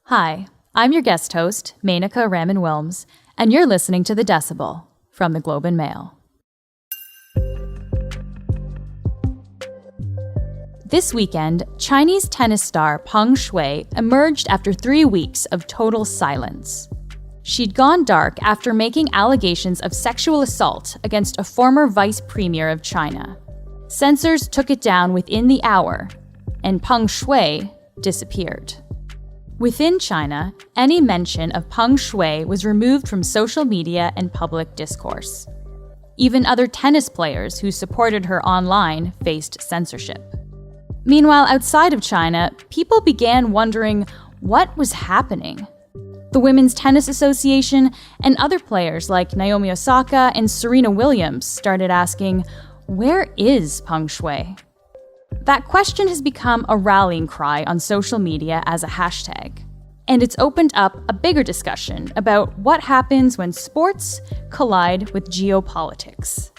Hi, I'm your guest host, Menaka Raman-Wilms, and you're listening to The Decibel from the Globe and Mail. This weekend, Chinese tennis star Peng Shuai emerged after 3 weeks of total silence. She'd gone dark after making allegations of sexual assault against a former vice premier of China. Censors took it down within the hour, and Peng Shuai disappeared. Within China, any mention of Peng Shuai was removed from social media and public discourse. Even other tennis players who supported her online faced censorship. Meanwhile, outside of China, people began wondering what was happening. The Women's Tennis Association and other players like Naomi Osaka and Serena Williams started asking, where is Peng Shuai? That question has become a rallying cry on social media as a hashtag. And it's opened up a bigger discussion about what happens when sports collide with geopolitics.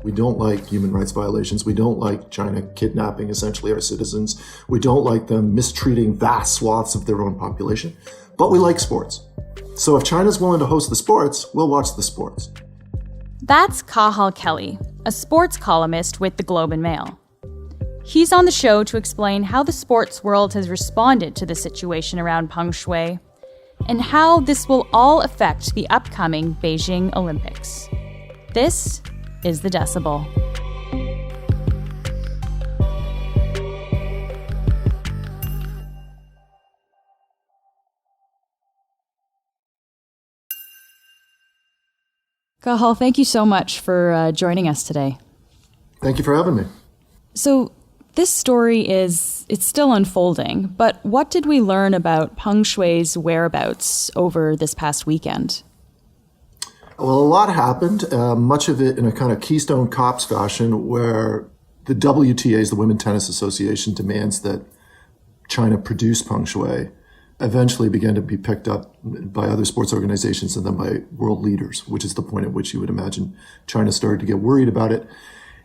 We don't like human rights violations. We don't like China kidnapping essentially our citizens. We don't like them mistreating vast swaths of their own population. But we like sports. So if China's willing to host the sports, we'll watch the sports. That's Cathal Kelly, a sports columnist with the Globe and Mail. He's on the show to explain how the sports world has responded to the situation around Peng Shuai and how this will all affect the upcoming Beijing Olympics. This is The Decibel. Cathal, thank you so much for joining us today. Thank you for having me. So this story it's still unfolding, but what did we learn about Peng Shuai's whereabouts over this past weekend? Well, a lot happened, much of it in a kind of Keystone Cops fashion where the WTA's, the Women's Tennis Association, demands that China produce Peng Shuai, eventually began to be picked up by other sports organizations and then by world leaders, which is the point at which you would imagine China started to get worried about it.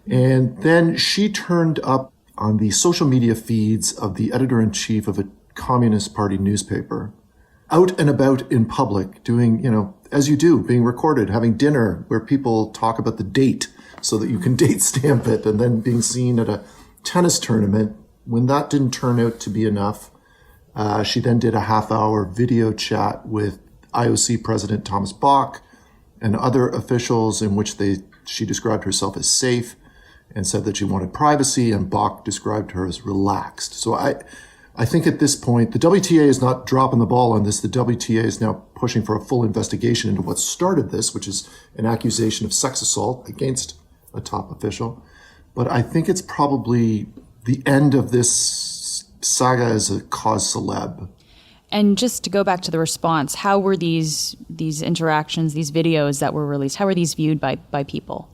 And then she turned up on the social media feeds of the editor-in-chief of a Communist Party newspaper, out and about in public, doing, as you do, being recorded, having dinner where people talk about the date so that you can date stamp it, and then being seen at a tennis tournament. When that didn't turn out to be enough, she then did a half-hour video chat with IOC President Thomas Bach and other officials in which she described herself as safe and said that she wanted privacy, and Bach described her as relaxed. So I think at this point, the WTA is not dropping the ball on this. The WTA is now pushing for a full investigation into what started this, which is an accusation of sex assault against a top official. But I think it's probably the end of this saga as a cause celeb. And just to go back to the response, how were these interactions, these videos that were released, how were these viewed by people?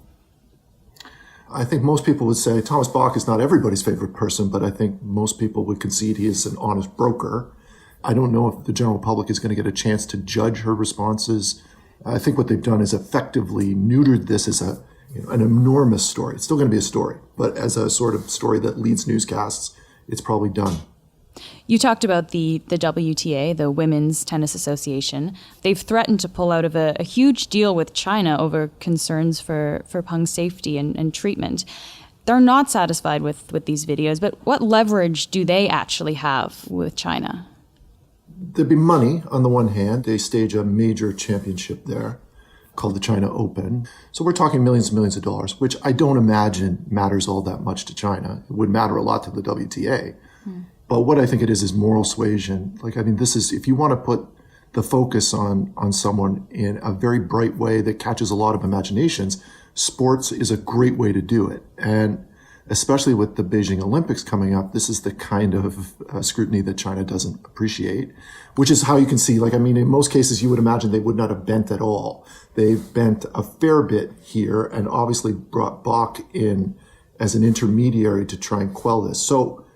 I think most people would say Thomas Bach is not everybody's favorite person, but I think most people would concede he is an honest broker. I don't know if the general public is going to get a chance to judge her responses. I think what they've done is effectively neutered this as an enormous story. It's still going to be a story, but as a sort of story that leads newscasts, it's probably done. You talked about the WTA, the Women's Tennis Association. They've threatened to pull out of a huge deal with China over concerns for Peng's safety and treatment. They're not satisfied with these videos, but what leverage do they actually have with China? There'd be money on the one hand. They stage a major championship there called the China Open. So we're talking millions and millions of dollars, which I don't imagine matters all that much to China. It would matter a lot to the WTA. But what I think it is moral suasion. This is, if you want to put the focus on someone in a very bright way that catches a lot of imaginations, sports is a great way to do it. And especially with the Beijing Olympics coming up, this is the kind of scrutiny that China doesn't appreciate, which is how you can see, in most cases, you would imagine they would not have bent at all. They've bent a fair bit here and obviously brought Bach in as an intermediary to try and quell this. So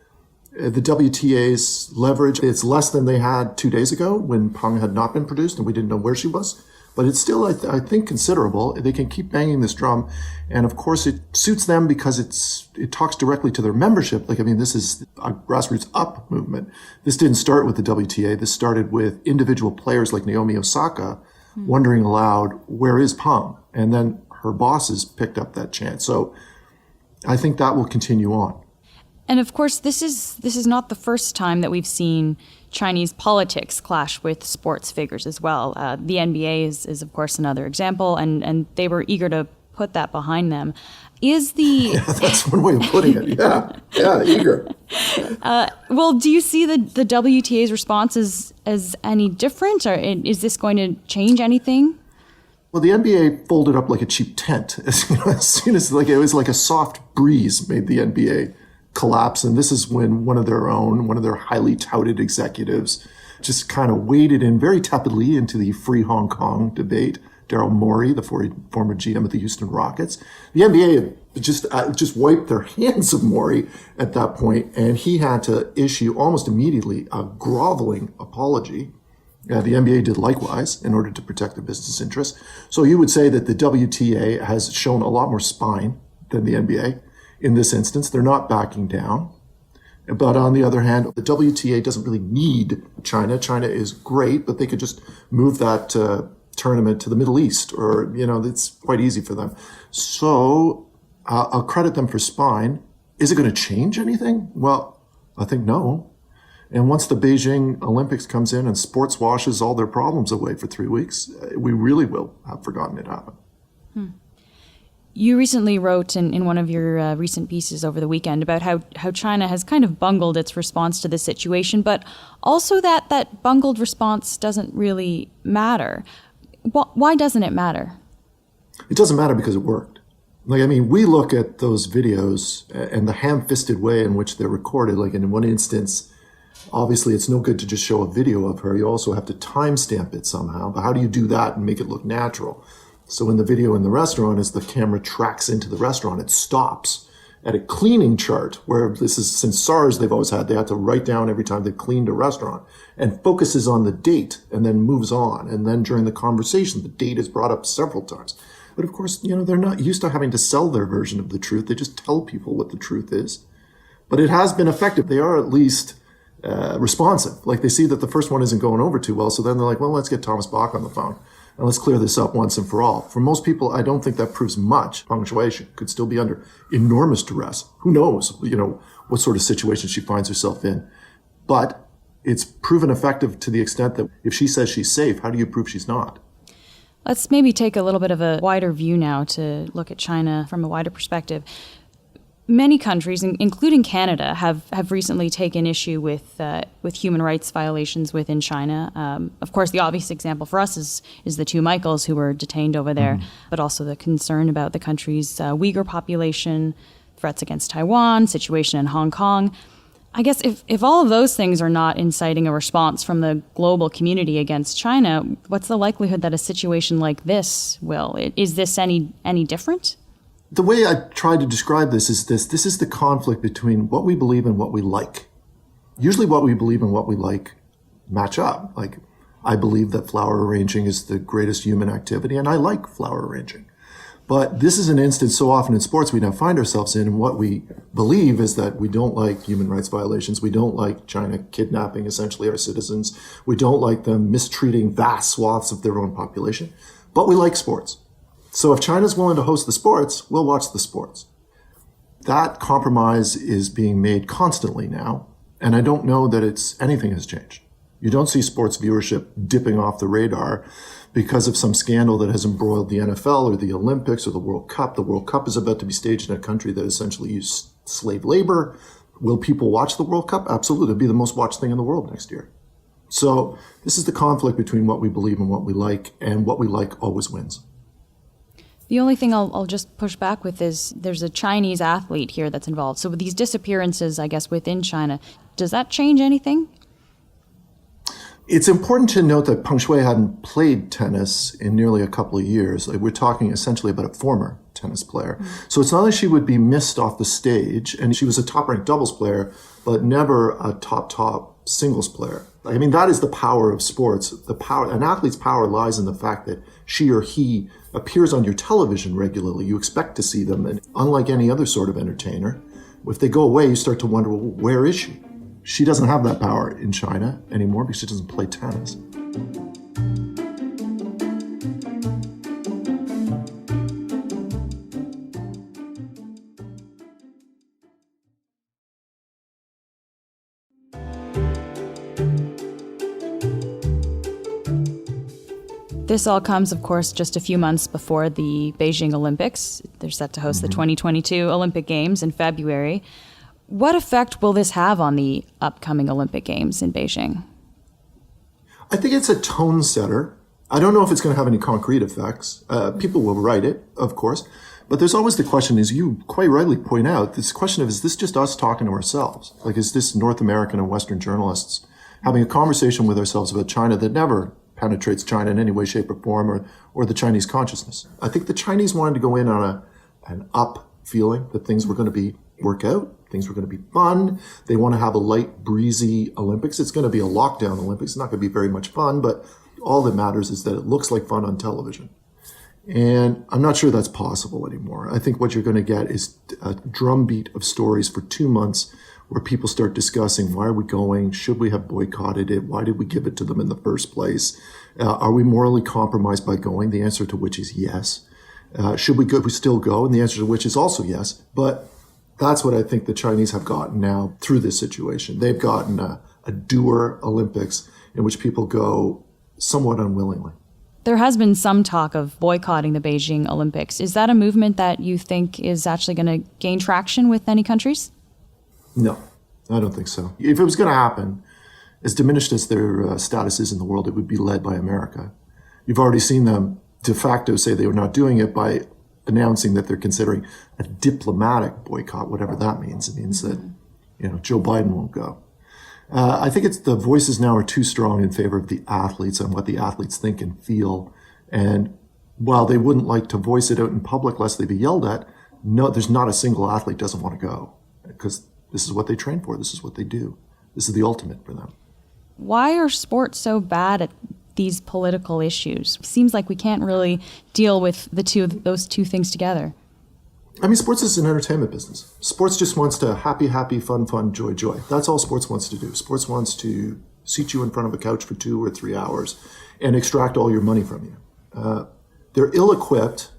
the WTA's leverage, it's less than they had 2 days ago when Peng had not been produced and we didn't know where she was. But it's still, I think, considerable. They can keep banging this drum. And of course, it suits them because it talks directly to their membership. Like, I mean, this is a grassroots up movement. This didn't start with the WTA. This started with individual players like Naomi Osaka wondering aloud, where is Peng? And then her bosses picked up that chant. So I think that will continue on. And of course, this is not the first time that we've seen Chinese politics clash with sports figures as well. The NBA is of course another example, and they were eager to put that behind them. Is the yeah, that's one way of putting it. Yeah, eager. Well, do you see the WTA's response as any different, or is this going to change anything? Well, the NBA folded up like a cheap tent as soon as it was like a soft breeze made the NBA collapse. And this is when one of their highly touted executives just kind of waded in very tepidly into the free Hong Kong debate. Daryl Morey, the former GM of the Houston Rockets. The NBA just wiped their hands of Morey at that point, and he had to issue almost immediately a groveling apology. The NBA did likewise in order to protect their business interests. So you would say that the WTA has shown a lot more spine than the NBA. In this instance, they're not backing down. But on the other hand, the WTA doesn't really need China. China is great, but they could just move that tournament to the Middle East, or, it's quite easy for them. So I'll credit them for spine. Is it going to change anything? Well, I think no. And once the Beijing Olympics comes in and sports washes all their problems away for 3 weeks, we really will have forgotten it happened. You recently wrote in one of your recent pieces over the weekend about how China has kind of bungled its response to this situation, but also that bungled response doesn't really matter. Why doesn't it matter? It doesn't matter because it worked. We look at those videos and the ham-fisted way in which they're recorded. Like in one instance, obviously it's no good to just show a video of her. You also have to timestamp it somehow. But how do you do that and make it look natural? So in the video in the restaurant, as the camera tracks into the restaurant, it stops at a cleaning chart, where this is, since SARS they had to write down every time they cleaned a restaurant, and focuses on the date and then moves on. And then during the conversation, the date is brought up several times. But of course, they're not used to having to sell their version of the truth. They just tell people what the truth is. But it has been effective. They are at least responsive. Like, they see that the first one isn't going over too well. So then they're like, well, let's get Thomas Bach on the phone. And let's clear this up once and for all. For most people, I don't think that proves much. Peng Shuai could still be under enormous duress. Who knows, what sort of situation she finds herself in. But it's proven effective to the extent that if she says she's safe, how do you prove she's not? Let's maybe take a little bit of a wider view now to look at China from a wider perspective. Many countries, including Canada, have recently taken issue with human rights violations within China. Of course, the obvious example for us is the two Michaels who were detained over there, but also the concern about the country's Uyghur population, threats against Taiwan, situation in Hong Kong. I guess if all of those things are not inciting a response from the global community against China, what's the likelihood that a situation like this will? Is this any different? The way I try to describe this is this is the conflict between what we believe and what we like. Usually what we believe and what we like match up. Like, I believe that flower arranging is the greatest human activity, and I like flower arranging. But this is an instance so often in sports we now find ourselves in, and what we believe is that we don't like human rights violations. We don't like China kidnapping essentially our citizens. We don't like them mistreating vast swaths of their own population. But we like sports. So if China's willing to host the sports, we'll watch the sports. That compromise is being made constantly now, and I don't know that anything has changed. You don't see sports viewership dipping off the radar because of some scandal that has embroiled the NFL or the Olympics or the World Cup. The World Cup is about to be staged in a country that essentially used slave labor. Will people watch the World Cup? Absolutely. It'll be the most watched thing in the world next year. So this is the conflict between what we believe and what we like, and what we like always wins. The only thing I'll just push back with is there's a Chinese athlete here that's involved. So with these disappearances, I guess, within China, does that change anything? It's important to note that Peng Shuai hadn't played tennis in nearly a couple of years. Like, we're talking essentially about a former tennis player. So it's not like she would be missed off the stage, and she was a top-ranked doubles player, but never a top singles player. I mean, that is the power of sports. An athlete's power lies in the fact that she or he appears on your television regularly. You expect to see them. And unlike any other sort of entertainer, if they go away, you start to wonder, well, where is she? She doesn't have that power in China anymore because she doesn't play tennis. This all comes, of course, just a few months before the Beijing Olympics. They're set to host the 2022 Olympic Games in February. What effect will this have on the upcoming Olympic Games in Beijing? I think it's a tone setter. I don't know if it's going to have any concrete effects. People will write it, of course. But there's always the question, as you quite rightly point out, this question of, is this just us talking to ourselves? Like, is this North American and Western journalists having a conversation with ourselves about China that never penetrates China in any way, shape, or form, or the Chinese consciousness? I think the Chinese wanted to go in on an up feeling that things were going to work out, things were going to be fun. They want to have a light, breezy Olympics. It's going to be a lockdown Olympics. It's not going to be very much fun, but all that matters is that it looks like fun on television. And I'm not sure that's possible anymore. I think what you're going to get is a drumbeat of stories for 2 months where people start discussing, why are we going? Should we have boycotted it? Why did we give it to them in the first place? Are we morally compromised by going? The answer to which is yes. Should we still go? And the answer to which is also yes. But that's what I think the Chinese have gotten now through this situation. They've gotten a doer Olympics in which people go somewhat unwillingly. There has been some talk of boycotting the Beijing Olympics. Is that a movement that you think is actually going to gain traction with any countries? No, I don't think so. If it was going to happen, as diminished as their status is in the world, it would be led by America. You've already seen them de facto say they were not doing it by announcing that they're considering a diplomatic boycott, whatever that means. It means that, Joe Biden won't go. I think the voices now are too strong in favor of the athletes and what the athletes think and feel. And while they wouldn't like to voice it out in public lest they be yelled at, no, there's not a single athlete doesn't want to go, because this is what they train for. This is what they do. This is the ultimate for them. Why are sports so bad at these political issues? Seems like we can't really deal with those two things together. I mean, sports is an entertainment business. Sports just wants to happy, fun, joy. That's all sports wants to do. Sports wants to seat you in front of a couch for 2 or 3 hours and extract all your money from you. They're ill-equipped,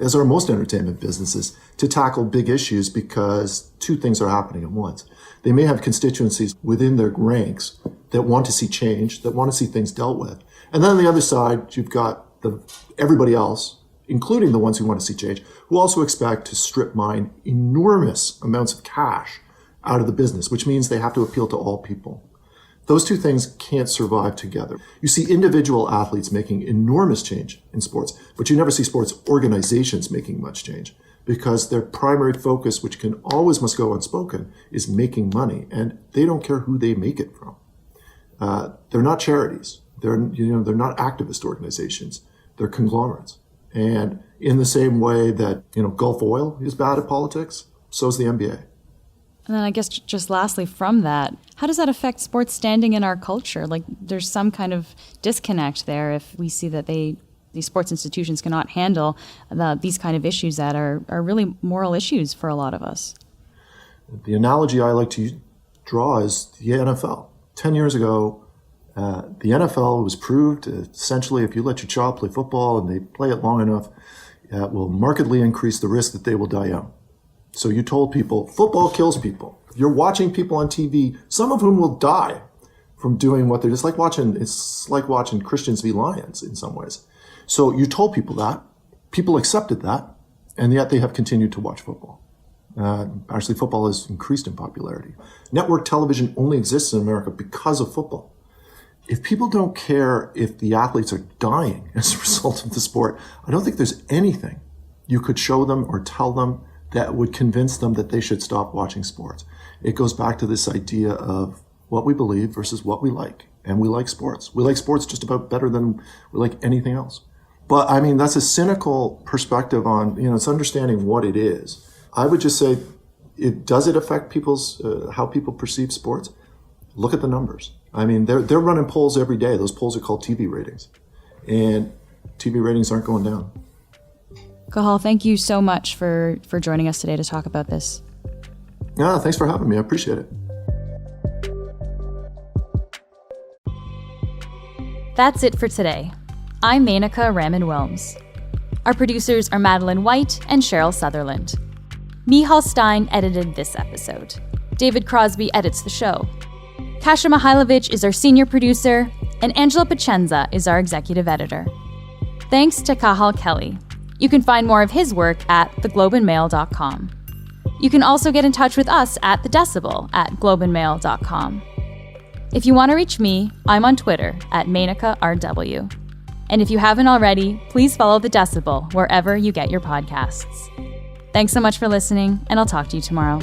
as are most entertainment businesses, to tackle big issues because 2 things are happening at once. They may have constituencies within their ranks that want to see change, that want to see things dealt with. And then on the other side, you've got everybody else, including the ones who want to see change, who also expect to strip mine enormous amounts of cash out of the business, which means they have to appeal to all people. Those 2 things can't survive together. You see individual athletes making enormous change in sports, but you never see sports organizations making much change because their primary focus, which must go unspoken, is making money, and they don't care who they make it from. They're not charities. They're not activist organizations. They're conglomerates. And in the same way that, Gulf Oil is bad at politics, so is the NBA. And then I guess just lastly from that, how does that affect sports standing in our culture? Like, there's some kind of disconnect there if we see that these sports institutions cannot handle these kind of issues that are really moral issues for a lot of us. The analogy I like to draw is the NFL. 10 years ago, the NFL was proved, essentially, if you let your child play football and they play it long enough, it will markedly increase the risk that they will die young. So you told people, football kills people. You're watching people on TV, some of whom will die from doing what they're just like watching. It's like watching Christians v. Lions in some ways. So you told people that. People accepted that, and yet they have continued to watch football. Actually, football has increased in popularity. Network television only exists in America because of football. If people don't care if the athletes are dying as a result of the sport, I don't think there's anything you could show them or tell them that would convince them that they should stop watching sports. It goes back to this idea of what we believe versus what we like. And we like sports. We like sports just about better than we like anything else. But I mean, that's a cynical perspective on, it's understanding what it is. I would just say, does it affect how people perceive sports? look at the numbers. I mean, they're running polls every day. Those polls are called TV ratings. And TV ratings aren't going down. Cathal, thank you so much for joining us today to talk about this. Yeah, thanks for having me. I appreciate it. That's it for today. I'm Menaka Raman-Wilms. Our producers are Madeline White and Cheryl Sutherland. Mihal Stein edited this episode. David Crosby edits the show. Kasia Mihailovich is our senior producer, and Angela Pacenza is our executive editor. Thanks to Cathal Kelly. You can find more of his work at theglobeandmail.com. You can also get in touch with us at the Decibel at globeandmail.com. If you want to reach me, I'm on Twitter at MenakaRW. And if you haven't already, please follow the Decibel wherever you get your podcasts. Thanks so much for listening, and I'll talk to you tomorrow.